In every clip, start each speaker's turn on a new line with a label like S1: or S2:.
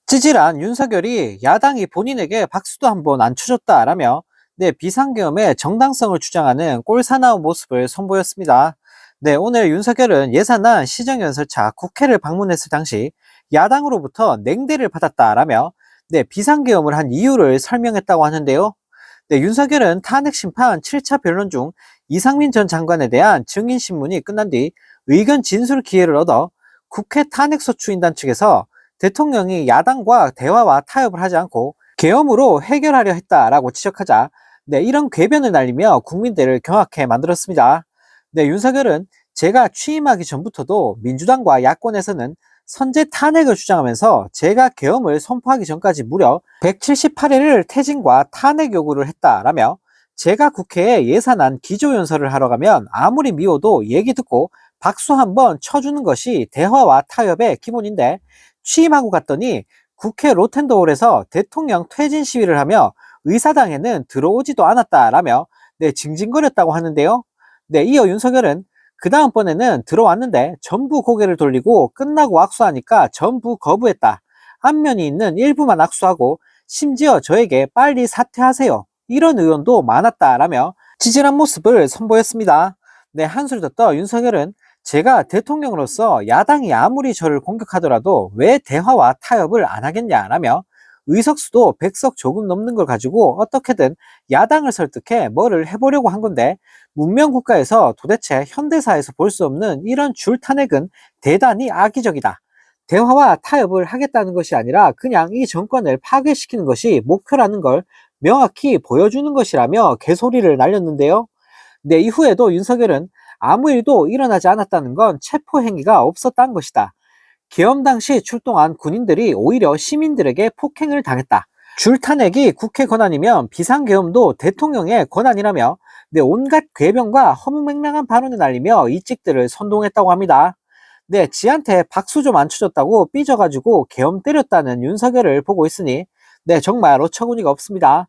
S1: 찌질한 윤석열이 야당이 본인에게 박수도 한 번 안 쳐줬다라며 비상계엄의 정당성을 주장하는 꼴사나운 모습을 선보였습니다. 오늘 윤석열은 예산안 시정연설차 국회를 방문했을 당시 야당으로부터 냉대를 받았다라며 비상계엄을 한 이유를 설명했다고 하는데요. 윤석열은 탄핵심판 7차 변론 중 이상민 전 장관에 대한 증인신문이 끝난 뒤 의견 진술 기회를 얻어 국회 탄핵소추인단 측에서 대통령이 야당과 대화와 타협을 하지 않고 계엄으로 해결하려 했다라고 지적하자 이런 궤변을 날리며 국민들을 경악해 만들었습니다. 윤석열은 제가 취임하기 전부터도 민주당과 야권에서는 선제 탄핵을 주장하면서 제가 계엄을 선포하기 전까지 무려 178회를 퇴진과 탄핵 요구를 했다라며 제가 국회에 예산안 기조연설을 하러 가면 아무리 미워도 얘기 듣고 박수 한번 쳐주는 것이 대화와 타협의 기본인데 취임하고 갔더니 국회 로텐더홀에서 대통령 퇴진 시위를 하며 의사당에는 들어오지도 않았다라며 징징거렸다고 하는데요. 이어 윤석열은 그 다음번에는 들어왔는데 전부 고개를 돌리고 끝나고 악수하니까 전부 거부했다. 안면이 있는 일부만 악수하고 심지어 저에게 빨리 사퇴하세요. 이런 의원도 많았다라며 찌질한 모습을 선보였습니다. 한술 더 떠 윤석열은 제가 대통령으로서 야당이 아무리 저를 공격하더라도 왜 대화와 타협을 안 하겠냐라며 의석수도 100석 조금 넘는 걸 가지고 어떻게든 야당을 설득해 뭐를 해보려고 한 건데 문명국가에서 도대체 현대사에서 볼 수 없는 이런 줄탄핵은 대단히 악의적이다. 대화와 타협을 하겠다는 것이 아니라 그냥 이 정권을 파괴시키는 것이 목표라는 걸 명확히 보여주는 것이라며 개소리를 날렸는데요. 이후에도 윤석열은 아무 일도 일어나지 않았다는 건 체포행위가 없었다는 것이다. 계엄 당시 출동한 군인들이 오히려 시민들에게 폭행을 당했다. 줄탄핵이 국회 권한이면 비상계엄도 대통령의 권한이라며 온갖 궤변과 허무맹랑한 발언을 날리며 이직들을 선동했다고 합니다. 지한테 박수 좀 안 쳐줬다고 삐져가지고 계엄 때렸다는 윤석열을 보고 있으니 정말 어처구니가 없습니다.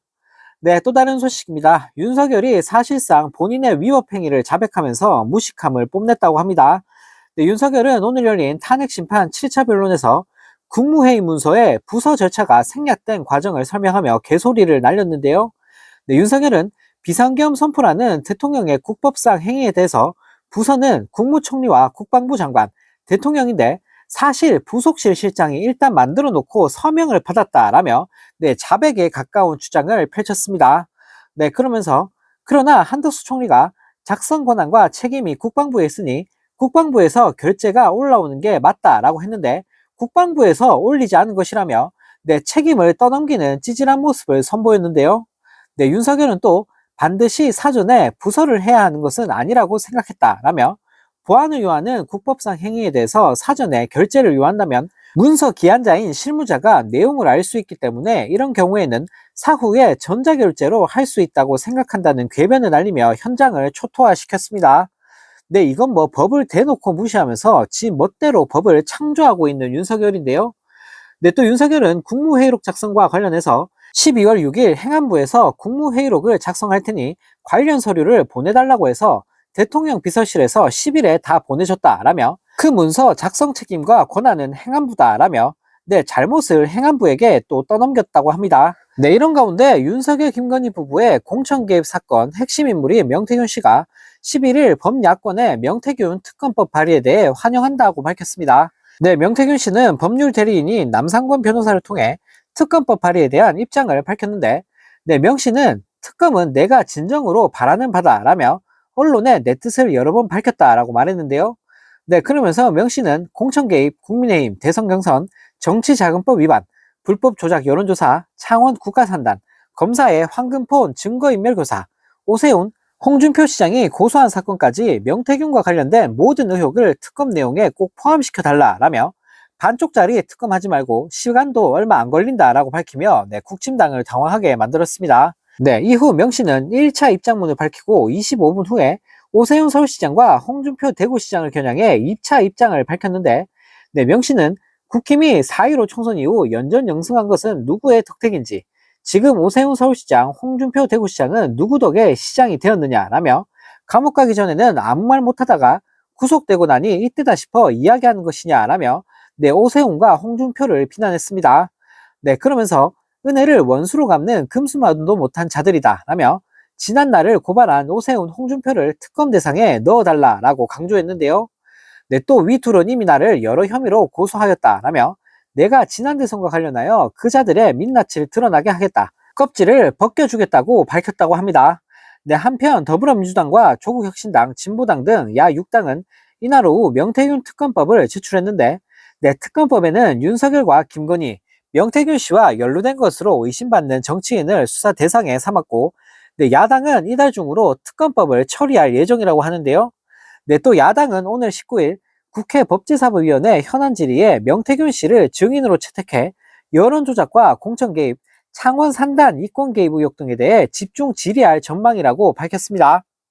S1: 또 다른 소식입니다. 윤석열이 사실상 본인의 위법행위를 자백하면서 무식함을 뽐냈다고 합니다. 윤석열은 오늘 열린 탄핵심판 7차 변론에서 국무회의 문서에 부서 절차가 생략된 과정을 설명하며 개소리를 날렸는데요. 윤석열은 비상계엄 선포라는 대통령의 국법상 행위에 대해서 부서는 국무총리와 국방부 장관, 대통령인데 사실 부속실 실장이 일단 만들어 놓고 서명을 받았다라며 자백에 가까운 주장을 펼쳤습니다. 그러면서 그러나 한덕수 총리가 작성 권한과 책임이 국방부에 있으니 국방부에서 결재가 올라오는 게 맞다라고 했는데 국방부에서 올리지 않은 것이라며 책임을 떠넘기는 찌질한 모습을 선보였는데요. 윤석열은 또 반드시 사전에 부서를 해야 하는 것은 아니라고 생각했다라며 보안을 요하는 국법상 행위에 대해서 사전에 결재를 요한다면 문서 기한자인 실무자가 내용을 알 수 있기 때문에 이런 경우에는 사후에 전자결제로 할 수 있다고 생각한다는 궤변을 날리며 현장을 초토화시켰습니다. 이건 뭐 법을 대놓고 무시하면서 지 멋대로 법을 창조하고 있는 윤석열인데요. 또 윤석열은 국무회의록 작성과 관련해서 12월 6일 행안부에서 국무회의록을 작성할 테니 관련 서류를 보내달라고 해서 대통령 비서실에서 10일에 다 보내줬다라며 그 문서 작성 책임과 권한은 행안부다라며 잘못을 행안부에게 또 떠넘겼다고 합니다. 이런 가운데 윤석열 김건희 부부의 공천 개입 사건 핵심 인물인 명태균 씨가 11일 범야권의 명태균 특검법 발의에 대해 환영한다고 밝혔습니다. 명태균 씨는 법률 대리인인 남상권 변호사를 통해 특검법 발의에 대한 입장을 밝혔는데 명 씨는 특검은 내가 진정으로 바라는 바다라며 언론에 내 뜻을 여러 번 밝혔다라고 말했는데요. 그러면서 명 씨는 공천 개입, 국민의힘 대선 경선, 정치자금법 위반, 불법 조작 여론조사, 창원 국가산단, 검사의 황금폰 증거인멸교사, 오세훈, 홍준표 시장이 고소한 사건까지 명태균과 관련된 모든 의혹을 특검 내용에 꼭 포함시켜달라라며 반쪽짜리 특검하지 말고 시간도 얼마 안 걸린다라고 밝히며 국힘당을 당황하게 만들었습니다. 이후 명 씨는 1차 입장문을 밝히고 25분 후에 오세훈 서울시장과 홍준표 대구시장을 겨냥해 2차 입장을 밝혔는데 명 씨는 국힘이 4.15 총선 이후 연전영승한 것은 누구의 덕택인지 지금 오세훈 서울시장, 홍준표 대구시장은 누구 덕에 시장이 되었느냐라며 감옥 가기 전에는 아무 말 못하다가 구속되고 나니 이때다 싶어 이야기하는 것이냐라며 오세훈과 홍준표를 비난했습니다. 네, 그러면서 은혜를 원수로 갚는 금수만도 못한 자들이다 라며 지난날을 고발한 오세훈, 홍준표를 특검 대상에 넣어달라라고 강조했는데요. 네, 또 위 둘은 이미 나를 여러 혐의로 고소하였다라며 내가 지난 대선과 관련하여 그 자들의 민낯을 드러나게 하겠다. 껍질을 벗겨주겠다고 밝혔다고 합니다. 네, 한편 더불어민주당과 조국혁신당, 진보당 등 야 6당은 이날 오후 명태균 특검법을 제출했는데 네, 특검법에는 윤석열과 김건희, 명태균 씨와 연루된 것으로 의심받는 정치인을 수사 대상에 삼았고 네, 야당은 이달 중으로 특검법을 처리할 예정이라고 하는데요. 네, 또 야당은 오늘 19일 국회 법제사법위원회 현안 질의에 명태균 씨를 증인으로 채택해 여론조작과 공천 개입, 창원 산단 이권 개입 의혹 등에 대해 집중 질의할 전망이라고 밝혔습니다.